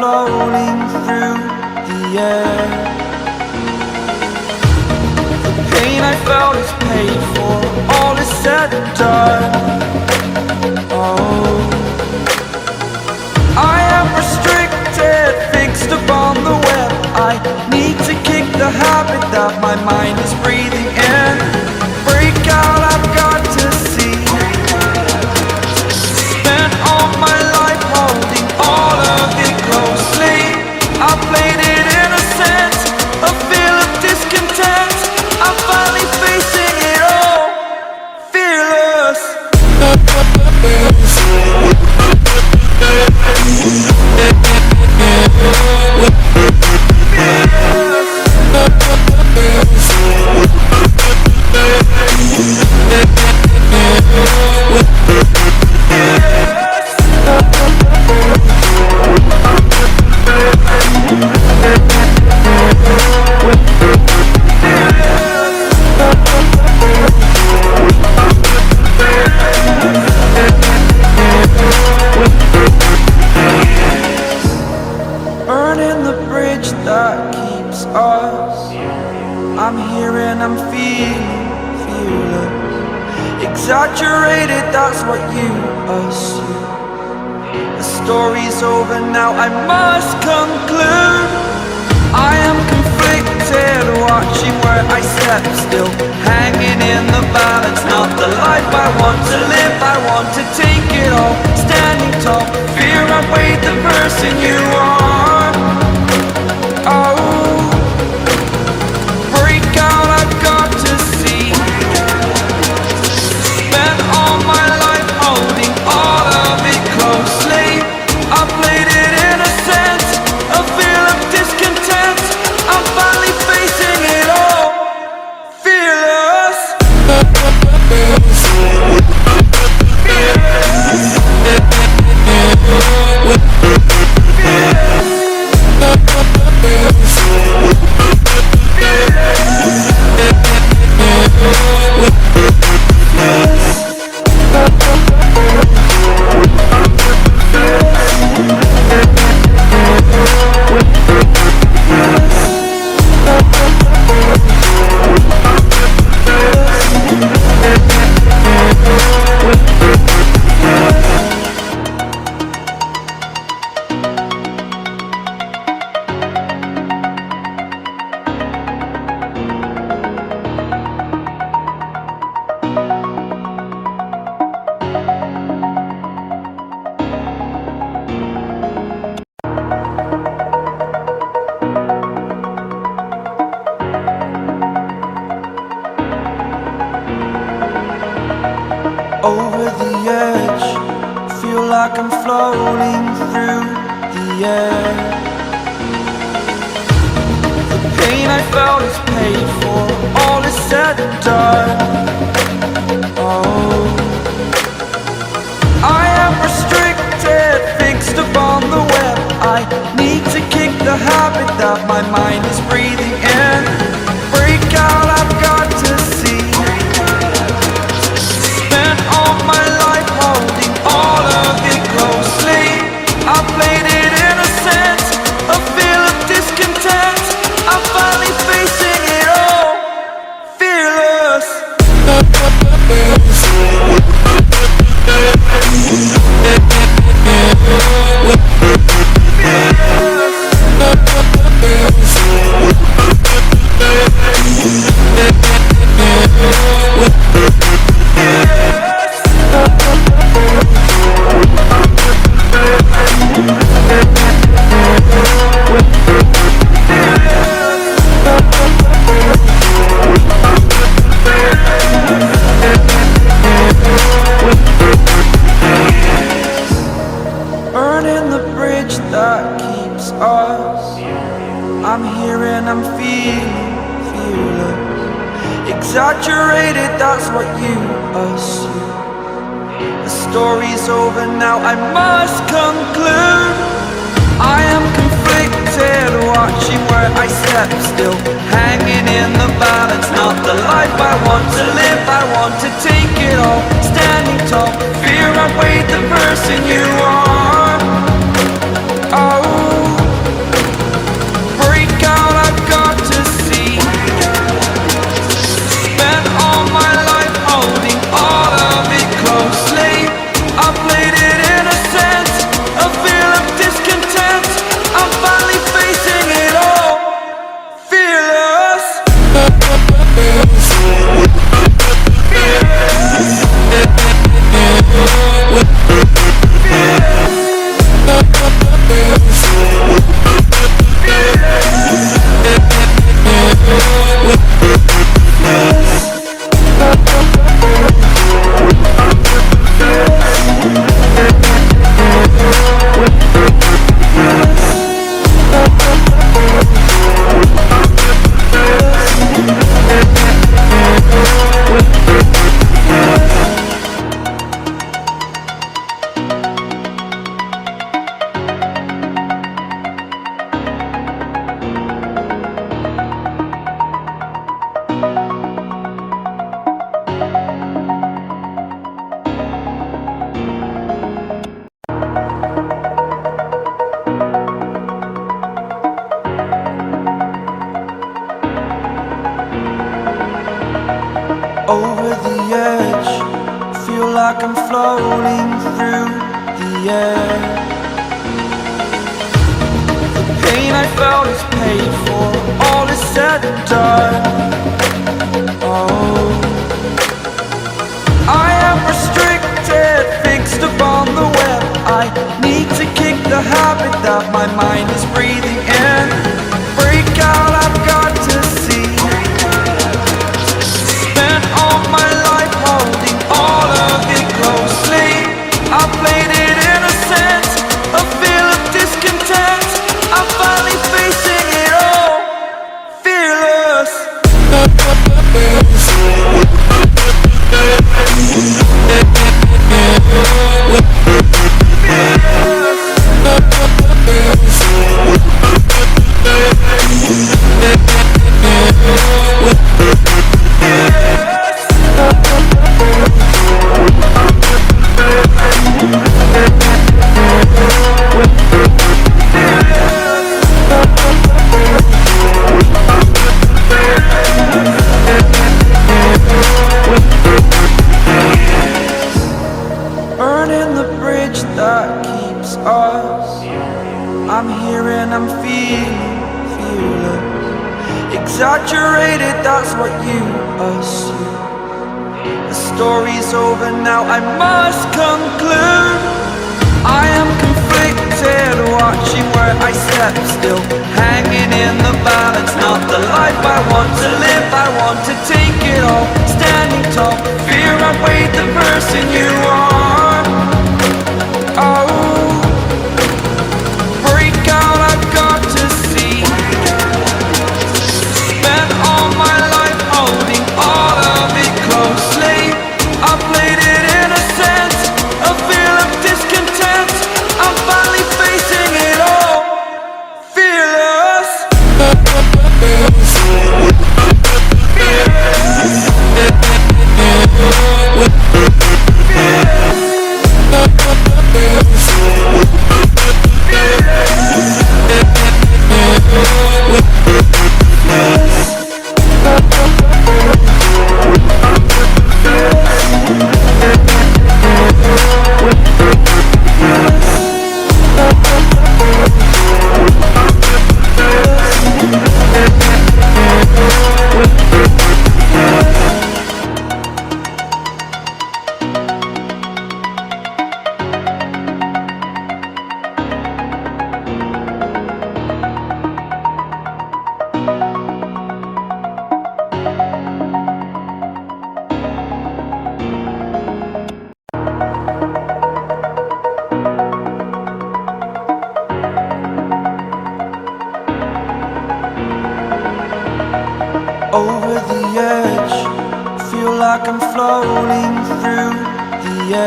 floating through the air. The pain I felt is paid for, all is said and done. Oh, I am restricted, fixed upon the web. I need to kick the habit that my mind is breathing in. Break out, I've got to see. Spent all my life holding all of it closely. I played it innocent, a feel of discontent. I'm finally facing it all, fearless. Burning the bridge that keeps us. I'm here and I'm feeling fearless. Exaggerated, that's what you assume. The story's over now, I must conclude. I am conflicted, watching where I step still, hanging in the balance. Not the life I want to live, I want to take it all. Standing tall, fear outweighed the person you are. Oh, break out, I've got to see. Spent all my life holding all of it closely. I played it innocent, a feel of discontent. I'm finally facing it all, fearless. Over the edge, feel like I'm floating through the air. The pain I felt is paid for, all is said and done. Oh, I am restricted, fixed upon the web. I need to kick the habit that my mind is breathing in. Break out, I've got to see. Spent all my life holding all of it closely. I played it innocent, a feel of discontent. I'm finally facing it all, fearless. Burning the bridge that keeps us. I'm here and I'm feeling fearless. Exaggerated, that's what you assume. The story's over now, I must conclude. I am conflicted, watching where I step still, hanging in the balance. Not the life I want to live, I want to take it all. Standing tall, fear outweighed the person you are. Oh, like I'm floating through the air. The pain I felt is paid for, all is said and done. Oh, I am restricted, fixed upon the web. I need to kick the habit that my mind is breathing in. Break out, I've got to see. Spent all my life holding all of it closely. I played it innocent, a feel of discontent. I'm finally facing it all, fearless. Burning the bridge that keeps us. I'm here and I'm feeling fearless. Exaggerated, that's what you assume. The story's over now, I must conclude. I am conflicted, watching where I step still, hanging in the balance. Not the life I want to live, I want to take it all. Standing tall, fear outweighed the person you are. Oh, break out, I've got to see. Spent all my life holding all of it closely. I played it innocent, a feel of discontent. I'm finally facing it all, fearless. Over the edge, feel like I'm floating through the air.